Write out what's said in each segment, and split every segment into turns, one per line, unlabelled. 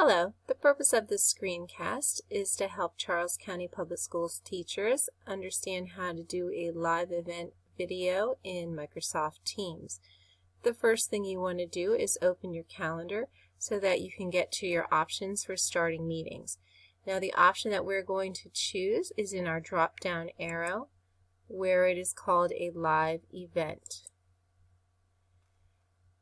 Hello, the purpose of this screencast is to help Charles County Public Schools teachers understand how to do a live event video in Microsoft Teams. The first thing you want to do is open your calendar so that you can get to your options for starting meetings. Now the option that we're going to choose is in our drop down arrow where it is called a live event.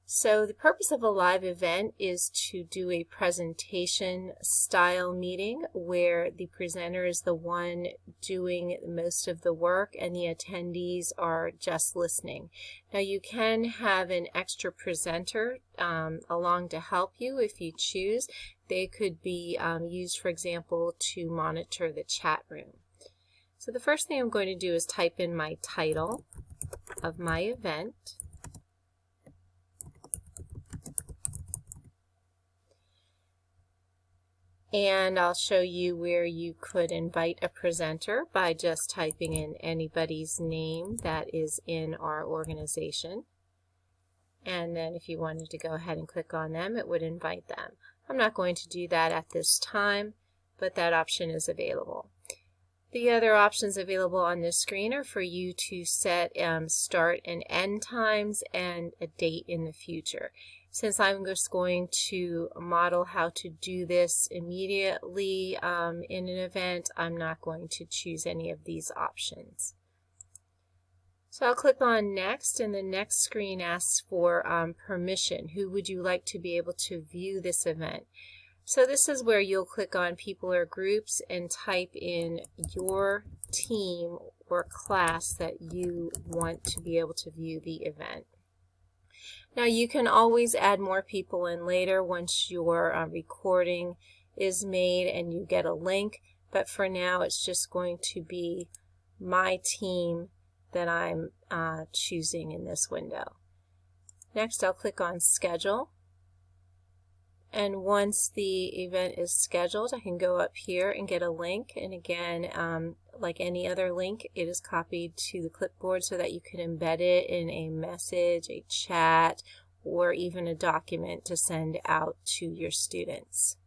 So the purpose of a live event is to do a presentation style meeting where the presenter is the one doing most of the work and the attendees are just listening. Now you can have an extra presenter along to help you if you choose. They could be used, for example, to monitor the chat room. So the first thing I'm going to do is type in my title of my event. And I'll show you where you could invite a presenter by just typing in anybody's name that is in our organization. And then if you wanted to go ahead and click on them, it would invite them. I'm not going to do that at this time, but that option is available. The other options available on this screen are for you to set start and end times and a date in the future. Since I'm just going to model how to do this immediately in an event, I'm not going to choose any of these options. So I'll click on Next, and the next screen asks for permission. Who would you like to be able to view this event? So this is where you'll click on People or Groups and type in your team or class that you want to be able to view the event. Now you can always add more people in later once your recording is made and you get a link, but for now it's just going to be my team that I'm choosing in this window. Next I'll click on Schedule, and once the event is scheduled I can go up here and get a link, and again like any other link, it is copied to the clipboard so that you can embed it in a message, a chat, or even a document to send out to your students.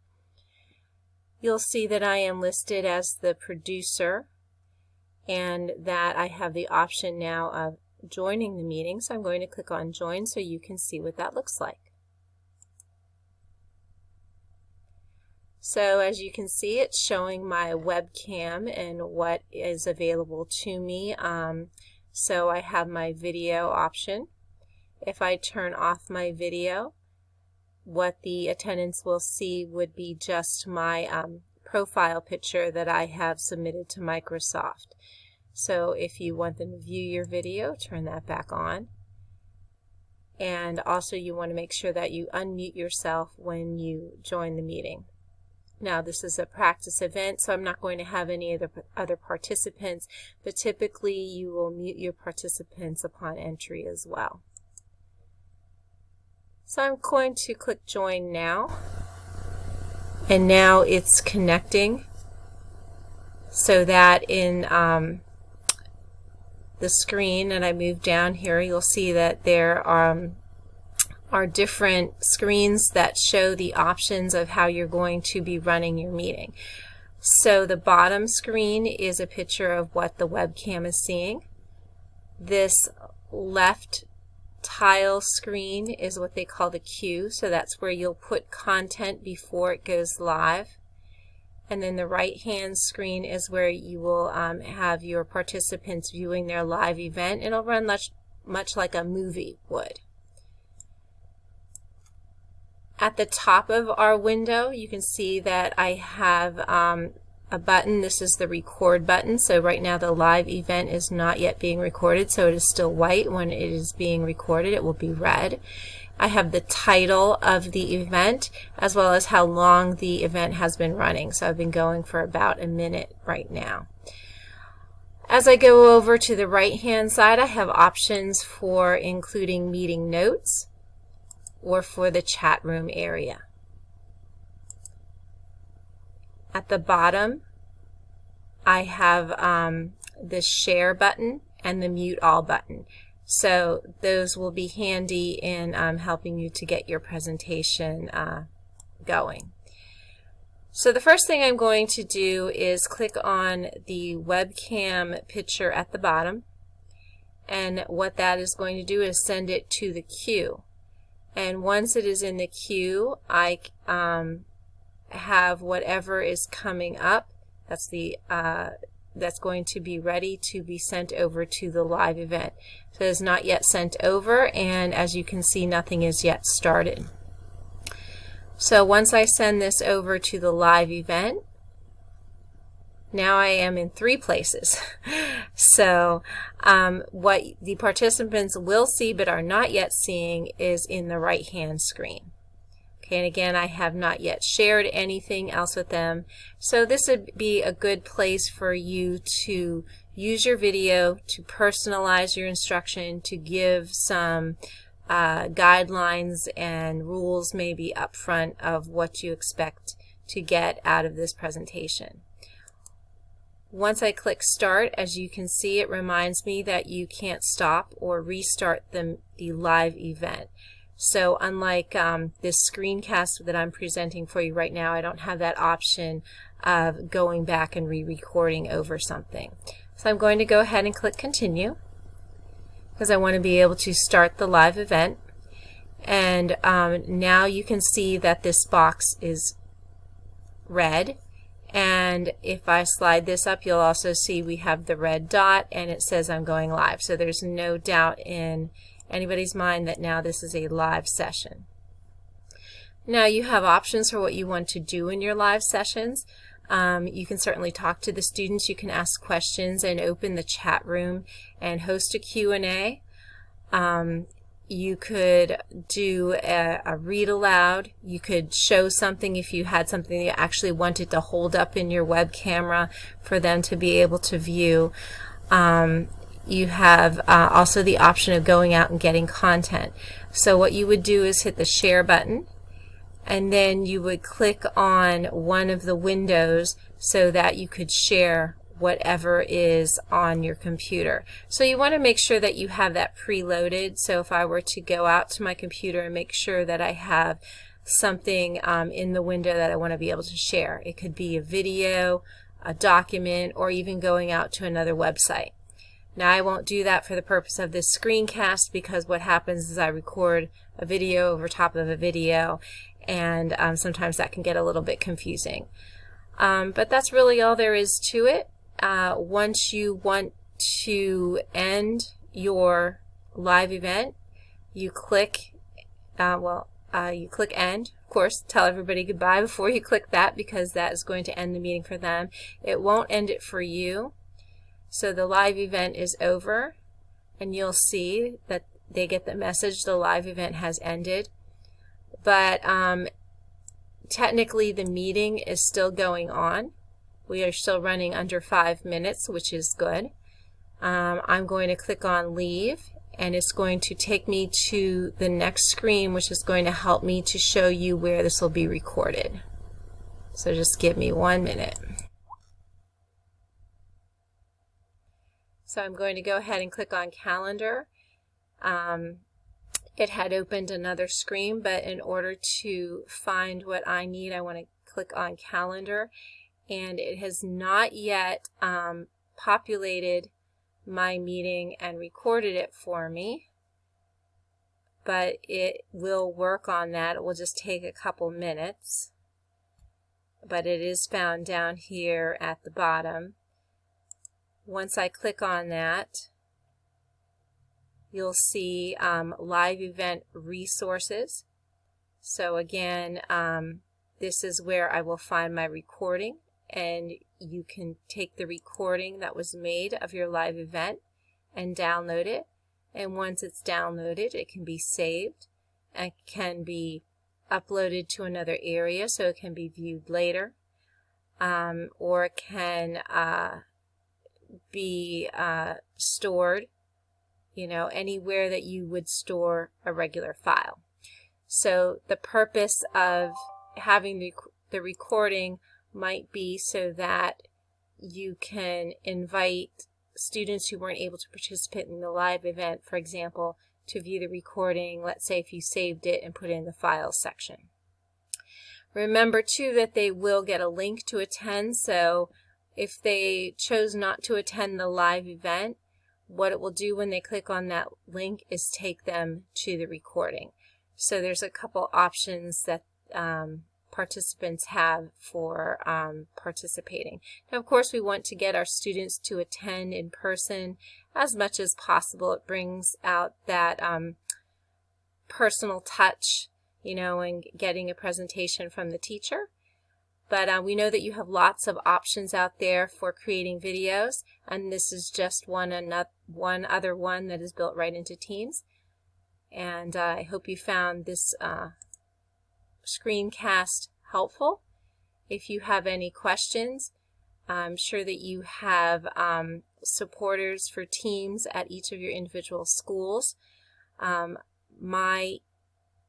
You'll see that I am listed as the producer and that I have the option now of joining the meeting, so I'm going to click on Join so you can see what that looks like. So as you can see, it's showing my webcam and what is available to me. So I have my video option. If I turn off my video, what the attendants will see would be just my profile picture that I have submitted to Microsoft. So if you want them to view your video, turn that back on. And also you want to make sure that you unmute yourself when you join the meeting. Now this is a practice event, so I'm not going to have any of the other participants, but typically you will mute your participants upon entry as well. So I'm going to click Join Now, and now it's connecting so that in the screen, and I move down here, you'll see that there are different screens that show the options of how you're going to be running your meeting. So the bottom screen is a picture of what the webcam is seeing. This left tile screen is what they call the queue, so that's where you'll put content before it goes live. And then the right hand screen is where you will have your participants viewing their live event. It'll run much like a movie would. At the top of our window, you can see that I have a button. This is the record button. So right now the live event is not yet being recorded, so it is still white. When it is being recorded, it will be red. I have the title of the event as well as how long the event has been running. So I've been going for about a minute right now. As I go over to the right hand side, I have options for including meeting notes or for the chat room area. At the bottom, I have the share button and the mute all button. So those will be handy in helping you to get your presentation going. So the first thing I'm going to do is click on the webcam picture at the bottom, and what that is going to do is send it to the queue. And once it is in the queue, I have whatever is coming up. That's going to be ready to be sent over to the live event. So it is not yet sent over, and as you can see, nothing is yet started. So once I send this over to the live event, now I am in 3 places. So what the participants will see but are not yet seeing is in the right hand screen. Okay, and again, I have not yet shared anything else with them. So this would be a good place for you to use your video to personalize your instruction, to give some guidelines and rules maybe up front of what you expect to get out of this presentation. Once I click start, as you can see, it reminds me that you can't stop or restart the live event. So unlike this screencast that I'm presenting for you right now, I don't have that option of going back and re-recording over something. So I'm going to go ahead and click continue, because I want to be able to start the live event. And now you can see that this box is red, and if I slide this up, you'll also see we have the red dot and it says I'm going live. So there's no doubt in anybody's mind that now this is a live session. Now you have options for what you want to do in your live sessions. You can certainly talk to the students, you can ask questions and open the chat room and host a Q&A. You could do a read aloud. You could show something if you had something you actually wanted to hold up in your web camera for them to be able to view. You have also the option of going out and getting content. So what you would do is hit the share button, and then you would click on one of the windows so that you could share whatever is on your computer. So you want to make sure that you have that preloaded. So if I were to go out to my computer and make sure that I have something in the window that I want to be able to share. It could be a video, a document, or even going out to another website. Now I won't do that for the purpose of this screencast, because what happens is I record a video over top of a video, and sometimes that can get a little bit confusing. But that's really all there is to it. Once you want to end your live event, you click you click end. Of course, tell everybody goodbye before you click that, because that is going to end the meeting for them. It won't end it for you. So the live event is over, and you'll see that they get the message the live event has ended. But technically the meeting is still going on. We are still running under 5 minutes, which is good. I'm going to click on leave, and it's going to take me to the next screen, which is going to help me to show you where this will be recorded. So just give me 1 minute. So I'm going to go ahead and click on calendar. It had opened another screen, but in order to find what I need, I want to click on calendar, and it has not yet populated my meeting and recorded it for me, but it will work on that. It will just take a couple minutes, but it is found down here at the bottom. Once I click on that, you'll see live event resources. So again, this is where I will find my recording, and you can take the recording that was made of your live event and download it. And once it's downloaded, it can be saved and can be uploaded to another area so it can be viewed later, or it can be stored, anywhere that you would store a regular file. So the purpose of having the recording might be so that you can invite students who weren't able to participate in the live event, for example, to view the recording, let's say if you saved it and put it in the files section. Remember too that they will get a link to attend, so if they chose not to attend the live event, what it will do when they click on that link is take them to the recording. So there's a couple options that participants have for participating. Now, of course, we want to get our students to attend in person as much as possible. It brings out that personal touch, you know, and getting a presentation from the teacher. But we know that you have lots of options out there for creating videos, and this is just one other one that is built right into Teams. And I hope you found this screencast helpful. If you have any questions, I'm sure that you have supporters for Teams at each of your individual schools. My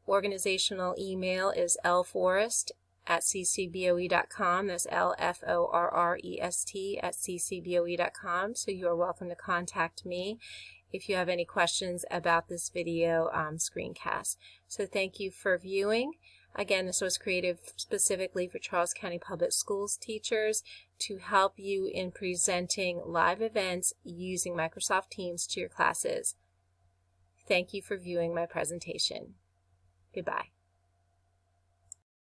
organizational email is lforrest@ccboe.com. That's LFORREST@ccboe.com. So you are welcome to contact me if you have any questions about this video screencast. So thank you for viewing. Again, this was created specifically for Charles County Public Schools teachers to help you in presenting live events using Microsoft Teams to your classes. Thank you for viewing my presentation. Goodbye.